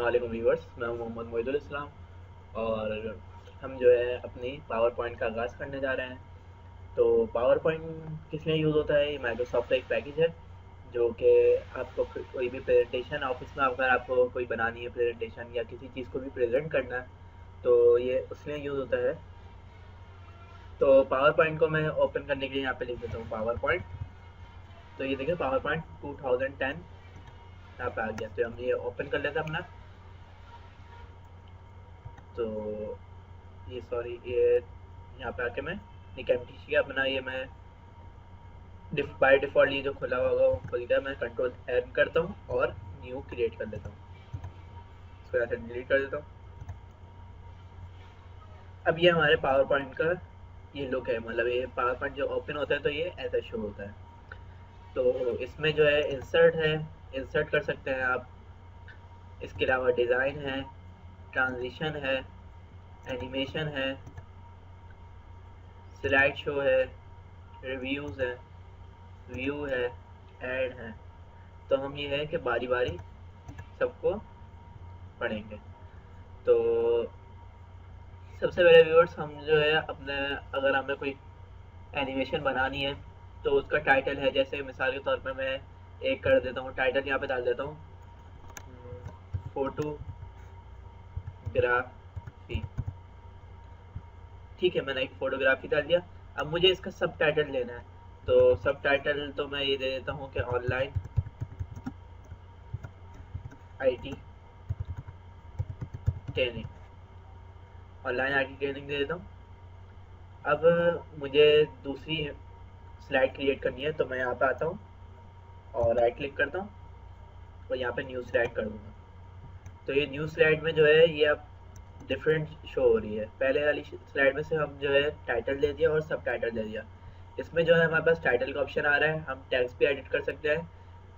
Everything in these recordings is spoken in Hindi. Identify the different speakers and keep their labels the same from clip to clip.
Speaker 1: अस्सलाम व्यूवर्स, मैं हूं मोहम्मद मोइदुल इस्लाम और हम जो है अपनी पावर पॉइंट का आगाज़ करने जा रहे हैं। तो पावर पॉइंट किस लिए यूज़ होता है? ये माइक्रोसॉफ्ट का एक पैकेज है जो कि आपको कोई भी प्रेजेंटेशन ऑफिस में अगर आपको कोई बनानी है प्रेजेंटेशन या किसी चीज़ को भी प्रेजेंट करना है तो ये उसमें यूज़ होता है। तो पावर पॉइंट को मैं ओपन करने के लिए यहाँ पे लिख देता हूँ पावर पॉइंट। तो ये देखिए पावर पॉइंट 2010 यहाँ पे आ गया। तो हम ये ओपन कर लेते हैं अपना। तो ये सॉरी ये यहाँ पे आके मैं निकैम्टी किया अपना। ये मैं बाय डिफ़ॉल्ट ये जो खुला हुआ होगा वो खुल गया। मैं कंट्रोल एन करता हूँ और न्यू क्रिएट कर लेता हूँ। इसको यहाँ से डिलीट कर देता हूँ। अब ये हमारे पावर पॉइंट का ये लुक है, मतलब ये पावर पॉइंट जो ओपन होता है तो ये ऐसा शो होता है। तो इसमें जो है इंसर्ट है, इंसर्ट कर सकते हैं आप। इसके अलावा डिज़ाइन है, ट्रांजिशन है, एनिमेशन है, स्लाइड शो है, रिव्यूज़ है, व्यू है, ऐड है। तो हम ये है कि बारी बारी सबको पढ़ेंगे। तो सबसे पहले व्यूअर्स हम जो है अपने, अगर हमें कोई एनिमेशन बनानी है तो उसका टाइटल है, जैसे मिसाल के तौर पे मैं एक कर देता हूँ टाइटल, यहाँ पे डाल देता हूँ फोटोग्राफी। ठीक है, मैंने एक फोटोग्राफी डाल दिया। अब मुझे इसका सब टाइटल लेना है। तो सब टाइटल तो मैं ये दे देता हूँ कि online IT training, online IT training दे देता हूँ। अब मुझे दूसरी स्लाइड क्रिएट करनी है तो मैं यहाँ पे आता हूँ और राइट क्लिक करता हूँ और यहाँ पे न्यू स्लाइड कर दूँगा। तो ये न्यू स्लाइड में जो है ये अब डिफरेंट शो हो रही है। पहले वाली स्लाइड में से हम जो है टाइटल दे दिया और सब टाइटल दे दिया। इसमें जो है हमारे पास टाइटल का ऑप्शन आ रहा है, हम टेक्स्ट भी एडिट कर सकते हैं।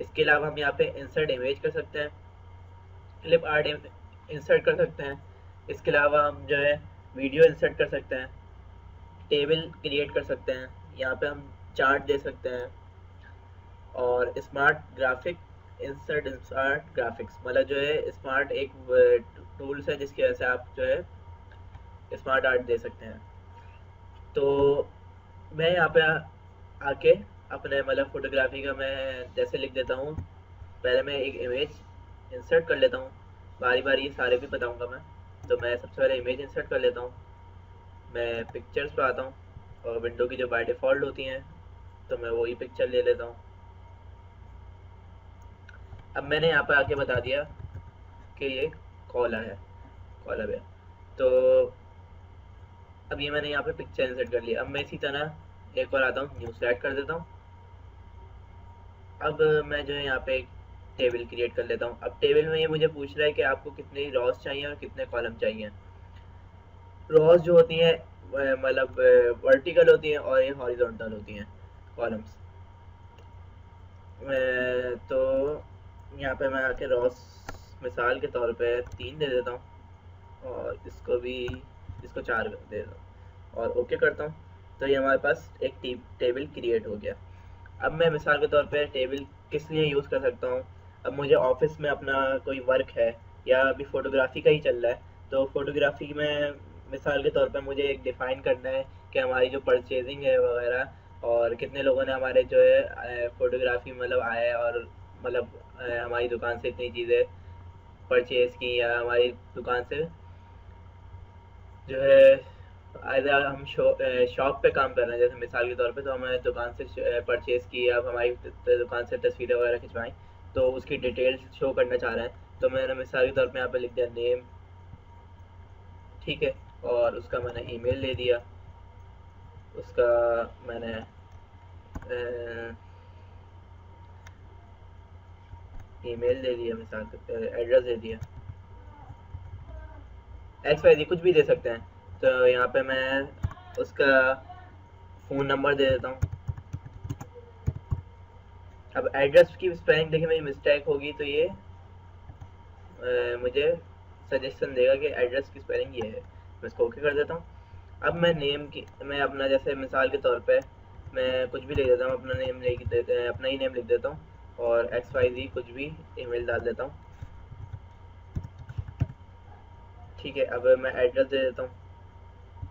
Speaker 1: इसके अलावा हम यहाँ पे इंसर्ट इमेज कर सकते हैं, क्लिप आर्ट इंसर्ट कर सकते हैं। इसके अलावा हम जो है वीडियो इंसर्ट कर सकते हैं, टेबल क्रिएट कर सकते हैं, यहाँ पे हम चार्ट दे सकते हैं। और smart graphic insert smart graphics, मतलब जो है स्मार्ट एक टूल्स है जिसकी वजह से आप जो है स्मार्ट आर्ट दे सकते हैं। तो मैं यहाँ पे आके अपने मतलब फोटोग्राफी का मैं जैसे लिख देता हूँ। पहले मैं एक इमेज इंसर्ट कर लेता हूँ, बारी बारी ये सारे भी बताऊँगा मैं। तो मैं सबसे पहले इमेज इंसर्ट कर लेता हूँ। मैं पिक्चर्स पे आता हूँ और विंडो की जो बाय डिफ़ॉल्ट होती हैं तो मैं वही पिक्चर ले लेता हूँ। अब मैंने यहाँ पे आके बता दिया कि ये कॉला है, कॉला है। तो अब ये मैंने यहाँ पे पिक्चर इंसर्ट कर लिया। अब मैं इसी तरह एक और आता हूँ, न्यू स्लाइड कर देता हूँ। अब मैं जो है यहाँ पे एक टेबल क्रिएट कर लेता हूँ। अब टेबल में ये मुझे पूछ रहा है कि आपको कितने रॉज चाहिए और कितने कॉलम चाहिए। रॉज जो होती हैं मतलब वर्टिकल होती हैं और ये हॉरिजॉन्टल होती हैं कॉलम्स। तो यहाँ पे मैं आके रॉज मिसाल के तौर पे 3 दे देता हूँ और इसको भी, इसको 4 दे देता हूँ और ओके करता हूँ। तो ये हमारे पास एक टेबल क्रिएट हो गया। अब मैं मिसाल के तौर पे टेबल किस लिए यूज़ कर सकता हूँ? अब मुझे ऑफिस में अपना कोई वर्क है या अभी फ़ोटोग्राफ़ी का ही चल रहा है, तो फ़ोटोग्राफ़ी में मिसाल के तौर पे मुझे एक डिफ़ाइन करना है कि हमारी जो परचेजिंग है वगैरह, और कितने लोगों ने हमारे जो है फ़ोटोग्राफ़ी मतलब आया है और मतलब हमारी दुकान से इतनी चीज़ें परचेज़ की या हमारी दुकान से जो है अगर हम शॉप पे काम कर रहे हैं, जैसे मिसाल के तौर पे, तो हमें दुकान से परचेज़ की या हमारी दुकान से तस्वीरें वगैरह खिंचवाई तो उसकी डिटेल्स शो करना चाह रहे हैं। तो मैंने मिसाल के तौर पे यहाँ पे लिख दिया नेम, ठीक है, और उसका मैंने ईमेल ले दिया, उसका मैंने ईमेल दे दिया, मिसाल के एड्रेस दे दिया, एक्स वाई जी कुछ भी दे सकते हैं। तो यहाँ पे मैं उसका फ़ोन नंबर दे देता हूँ। अब एड्रेस की स्पेलिंग देखिए मेरी मिस्टेक होगी तो ये मुझे सजेशन देगा कि एड्रेस की स्पेलिंग ये है। मैं इसको ओके कर देता हूँ। अब मैं नेम की, मैं अपना जैसे मिसाल के तौर पे मैं कुछ भी लिख देता हूँ, अपना नेम लिख देते हैं, अपना ही नेम लिख देता हूँ और एक्स वाई जी कुछ भी ईमेल डाल देता हूँ। ठीक है, अब मैं एड्रेस दे देता हूँ,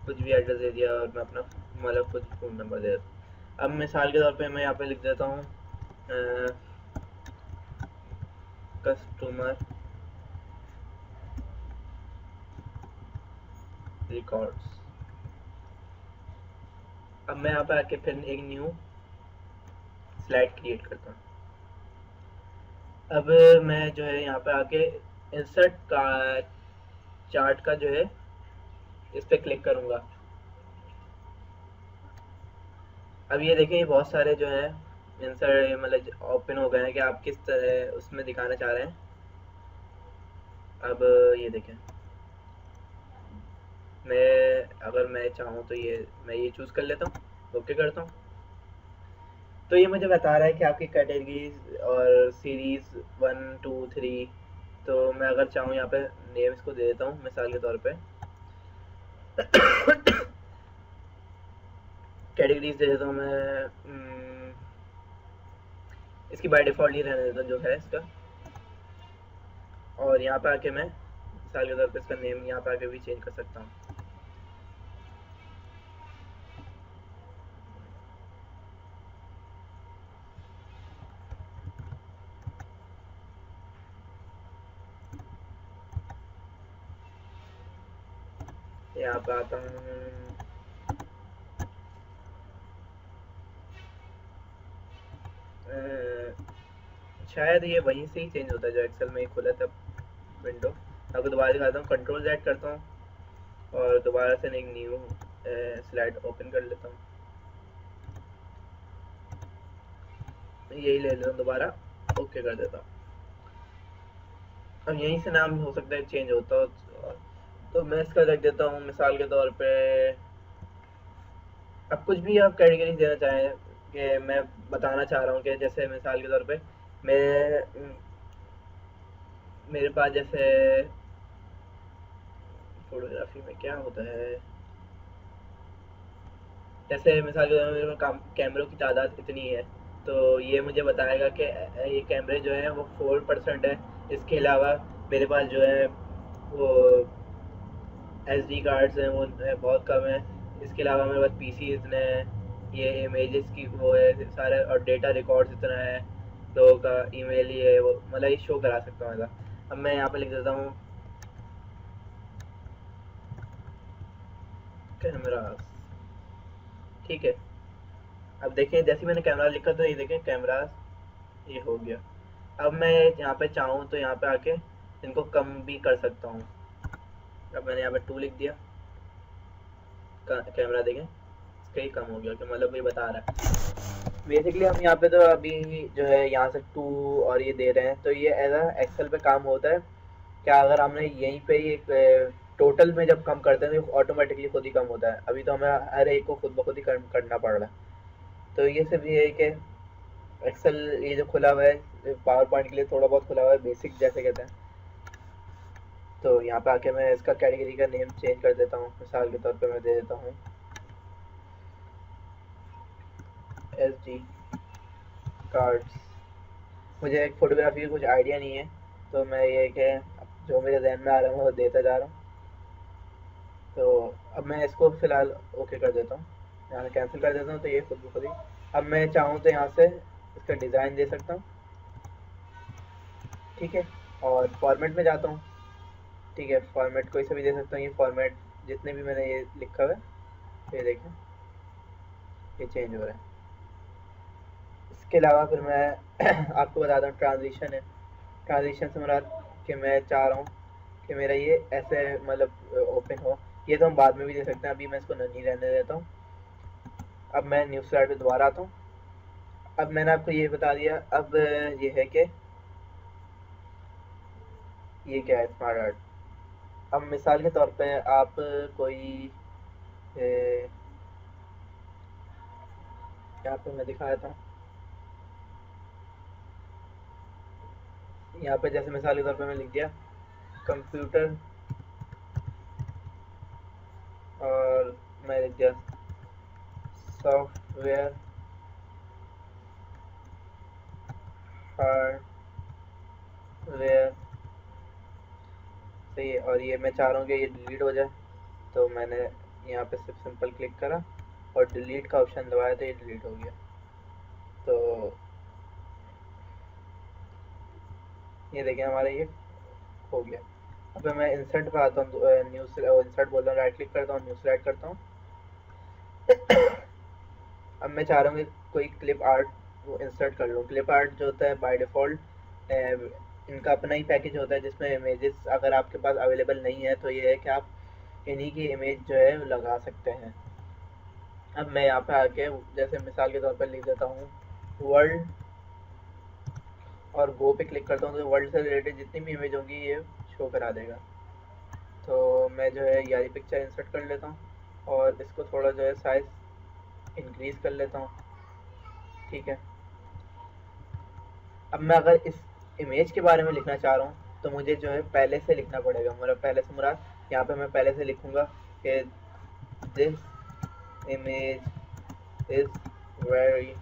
Speaker 1: कुछ भी एड्रेस दे दिया और मैं अपना मतलब कुछ फ़ोन नंबर दे देता हूँ। अब मिसाल के तौर पे मैं यहाँ पे लिख देता हूँ कस्टमर रिकॉर्ड्स। अब मैं यहाँ पे आके फिर एक न्यू स्लाइड क्रिएट करता हूँ। अब मैं जो है यहाँ पे आके इंसर्ट का चार्ट का जो है इस पे क्लिक करूँगा। अब ये देखें, ये बहुत सारे जो है इंसर्ट मतलब ओपन हो गए हैं कि आप किस तरह उसमें दिखाना चाह रहे हैं। अब ये देखें, मैं अगर मैं चाहूँ तो ये मैं ये चूज़ कर लेता हूँ, ओके करता हूँ। तो ये मुझे बता रहा है कि आपकी कैटेगरीज और सीरीज़ 1 2 3। तो मैं अगर चाहूँ यहाँ पे नेम इसको दे देता हूँ मिसाल के तौर पे कैटेगरीज दे देता हूँ मैं इसकी बाय डिफ़ॉल्ट ही रहने देता हूँ जो है इसका। और यहाँ पे आके मैं मिसाल के तौर पे इसका नेम यहाँ पे आके भी चेंज कर सकता हूँ। यहाँ पे आता हूँ, शायद ये वहीं से ही चेंज होता है जो एक्सेल में ही खुला था विंडो। आपको दोबारा दिखाता हूँ, कंट्रोल Z करता हूँ और दोबारा से एक न्यू स्लाइड ओपन कर लेता हूँ। यही ले लेता हूँ दोबारा, ओके कर देता हूँ। अब यहीं से नाम हो सकता है चेंज होता हो, तो मैं इसका रख देता हूँ मिसाल के तौर पे। अब कुछ भी आप कैटेगरी देना चाहें कि मैं बताना चाह रहा हूँ कि जैसे मिसाल के तौर पे मैं मेरे पास जैसे फोटोग्राफी में क्या होता है, जैसे मिसाल के तौर पे मेरे पास कैमरों की तादाद इतनी है, तो ये मुझे बताएगा कि ये कैमरे जो हैं वो 4% है। इसके अलावा मेरे पास जो है वो SD कार्ड्स हैं वो बहुत कम है। इसके अलावा मेरे पास PC इतने हैं, ये इमेजेस की वो है सारे, और डेटा रिकॉर्ड्स इतना है, लोगों का ईमेल ही है वो, मतलब ये शो करा सकता हूँ ऐसा। अब मैं यहाँ पे लिख देता हूँ कैमरास, ठीक है। अब देखें, जैसे ही मैंने कैमरा लिखा तो ये देखें कैमरास ये हो गया। अब मैं यहाँ पे चाहूँ तो यहाँ पे आके इनको कम भी कर सकता हूँ। अब मैंने यहाँ पे 2 लिख दिया, कैमरा देखें इसका ही कम हो गया, कि मतलब ये बता रहा है बेसिकली। हम यहाँ पे तो अभी जो है यहाँ से 2 और ये दे रहे हैं, तो ये एज एक्सेल पे काम होता है। क्या अगर हमने यहीं पे ही एक टोटल में जब कम करते हैं तो ऑटोमेटिकली खुद ही कम होता है। अभी तो हमें हर एक को खुद ब खुद ही करना पड़ रहा है। तो ये सिर्फ ये है कि एक्सेल ये जो खुला हुआ है पावर पॉइंट के लिए थोड़ा बहुत खुला हुआ है, बेसिक जैसे कहते हैं। तो यहाँ पे आके मैं इसका कैटेगरी का नेम चेंज कर देता हूँ, मिसाल के तौर पे मैं दे देता हूँ SD कार्ड्स। मुझे एक फ़ोटोग्राफी की कुछ आइडिया नहीं है, तो मैं ये कि जो मेरे जहन में आ रहा है वो देता जा रहा हूँ। तो अब मैं इसको फ़िलहाल ओके कर देता हूँ, यहाँ से कैंसिल कर देता हूँ, तो ये खुद ब खुद ही। अब मैं चाहूँ तो यहाँ से इसका डिज़ाइन दे सकता हूँ, ठीक है। और फॉर्मेट में जाता हूँ, ठीक है, फॉर्मेट कोई सा भी दे सकता हूँ। ये फॉर्मेट जितने भी मैंने ये लिखा हुआ है ये देखें ये चेंज हो रहा है। इसके अलावा फिर मैं आपको बताता हूँ ट्रांजिशन है। ट्रांजिशन से मेरा कि मैं चाह रहा हूँ कि मेरा ये ऐसे मतलब ओपन हो। ये तो हम बाद में भी दे सकते हैं, अभी मैं इसको नहीं रहने देता हूँ। अब मैं न्यू स्लाइड पे दोबारा आता हूँ। अब मैंने आपको ये बता दिया। अब ये है कि ये क्या है स्मार्ट आर्ट। अब मिसाल के तौर पे आप कोई यहाँ पे मैं दिखा देता हूँ, यहाँ पे जैसे मिसाल के तौर पे मैं लिख दिया कंप्यूटर, और मैं लिख दिया सॉफ्टवेयर हार्डवेयर सही है। और ये मैं चाह रहा हूँ कि ये डिलीट हो जाए, तो मैंने यहाँ पे सिर्फ सिंपल क्लिक करा और डिलीट का ऑप्शन दबाया तो ये डिलीट हो गया। तो ये देखिए हमारा ये हो गया। अब मैं इंसर्ट पे आता हूँ, न्यू इंसर्ट बोल रहा हूँ, राइट क्लिक करता हूँ, न्यू स्लाइड करता हूँ। अब मैं चाह रहा हूँ कि कोई क्लिप आर्ट वो इंसर्ट कर लूँ। क्लिप आर्ट जो होता है बाय डिफ़ॉल्ट इनका अपना ही पैकेज होता है जिसमें इमेजेस अगर आपके पास अवेलेबल नहीं है तो ये है कि आप इन्हीं की इमेज जो है लगा सकते हैं। अब मैं यहाँ पे आके जैसे मिसाल के तौर पर लिख देता हूँ वर्ल्ड और गो पे क्लिक करता हूँ तो वर्ल्ड से रिलेटेड जितनी भी इमेज होंगी ये शो करा देगा। तो मैं जो है यारी पिक्चर इंसर्ट कर लेता हूँ और इसको थोड़ा जो है साइज़ इंक्रीज़ कर लेता हूँ। ठीक है। अब मैं अगर इस इमेज के बारे में लिखना चाह रहा हूँ तो मुझे जो है पहले से लिखना पड़ेगा। मेरा पहले से मुराद यहाँ पे मैं पहले से लिखूँगा कि this image is very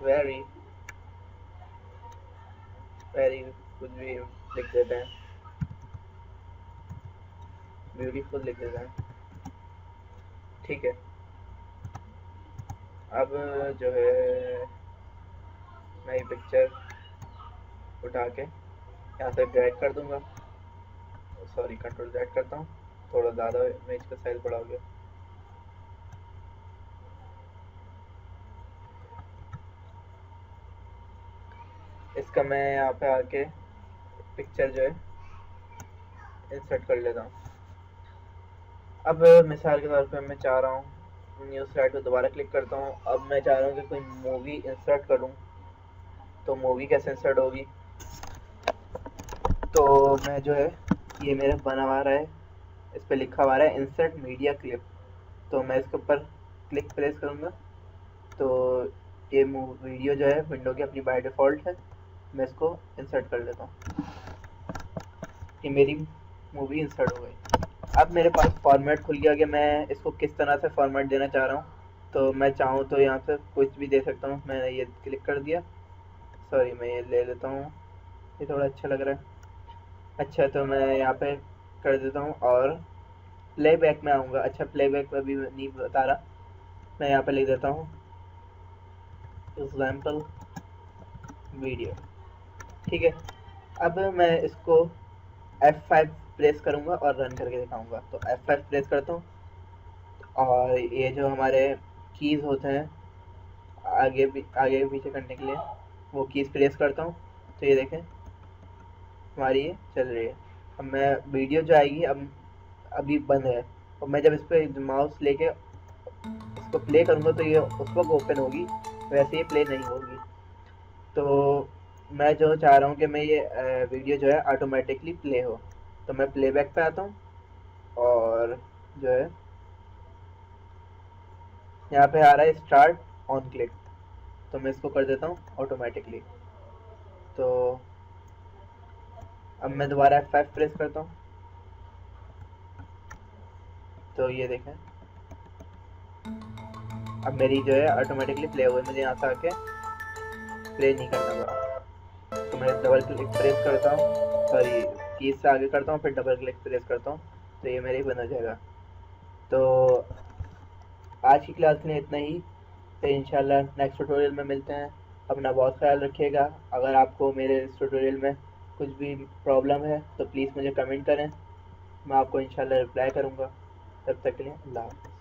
Speaker 1: very very कुछ भी लिख देते हैं, ब्यूटीफुल लिख देते हैं। ठीक है। अब जो है मैं ये पिक्चर उठा के यहाँ से ड्रैग कर दूंगा। सॉरी, कंट्रोल ड्रैग करता हूँ, थोड़ा ज़्यादा इमेज का साइज बड़ा हो गया। इसका मैं यहाँ पे आके पिक्चर जो है इंसर्ट कर लेता हूँ। अब मिसाल के तौर पे मैं चाह रहा हूँ न्यू स्लाइड पे दोबारा क्लिक करता हूँ। अब मैं चाह रहा हूँ कि कोई मूवी इंसर्ट करूँ, तो मूवी कैसे इंसर्ट होगी? तो मैं जो है ये मेरा बना हुआ है, इस पर लिखा हुआ है इंसर्ट मीडिया क्लिप। तो मैं इसके ऊपर क्लिक प्रेस करूँगा तो ये वीडियो जो है विंडो की अपनी बाय डिफ़ॉल्ट है, मैं इसको इंसर्ट कर लेता हूँ। ये मेरी मूवी इंसर्ट हो गई। अब मेरे पास फॉर्मेट खुल गया कि मैं इसको किस तरह से फॉर्मेट देना चाह रहा हूँ। तो मैं चाहूँ तो यहाँ से कुछ भी दे सकता हूँ। मैंने ये क्लिक कर दिया, सॉरी मैं ये ले लेता हूँ, ये थोड़ा अच्छा लग रहा है। अच्छा, तो मैं यहाँ पे कर देता हूँ और प्लेबैक में आऊँगा। अच्छा, प्लेबैक में भी नहीं बता रहा, मैं यहाँ पे लिख देता हूँ एग्जाम्पल वीडियो। ठीक है। अब मैं इसको F5 प्रेस करूँगा और रन करके दिखाऊँगा। तो F5 प्रेस करता हूँ और ये जो हमारे कीज़ होते हैं आगे पीछे करने के लिए, वो कीज़ प्रेस करता हूँ तो ये देखें हमारी ये चल रही है। अब मैं वीडियो जो आएगी अब अभी बंद है, और मैं जब इस पर माउस लेके इसको प्ले करूँगा तो ये उस वक्त ओपन होगी, वैसे ये प्ले नहीं होगी। तो मैं जो चाह रहा हूँ कि मैं ये वीडियो जो है ऑटोमेटिकली प्ले हो, तो मैं प्लेबैक पे आता हूँ और जो है यहाँ पे आ रहा है स्टार्ट ऑन क्लिक, तो मैं इसको कर देता हूँ ऑटोमेटिकली। तो अब मैं दोबारा F5 प्रेस करता हूँ तो ये देखें अब मेरी जो है ऑटोमेटिकली प्ले हो गई, मुझे यहाँ से आके प्ले नहीं करना पड़ा। तो मैं डबल क्लिक प्रेस करता हूँ, सॉरी कीज से आगे करता हूँ, फिर डबल क्लिक प्रेस करता हूँ तो ये मेरे बन जाएगा। तो आज की क्लास के लिए इतना ही, फिर इंशाल्लाह नेक्स्ट ट्यूटोरियल में मिलते हैं। अपना बहुत ख्याल रखिएगा। अगर आपको मेरे इस ट्यूटोरियल में कुछ भी प्रॉब्लम है तो प्लीज़ मुझे कमेंट करें, मैं आपको इंशाल्लाह रिप्लाई करूँगा। तब तक के लिए अल्लाह हाफ़िज़।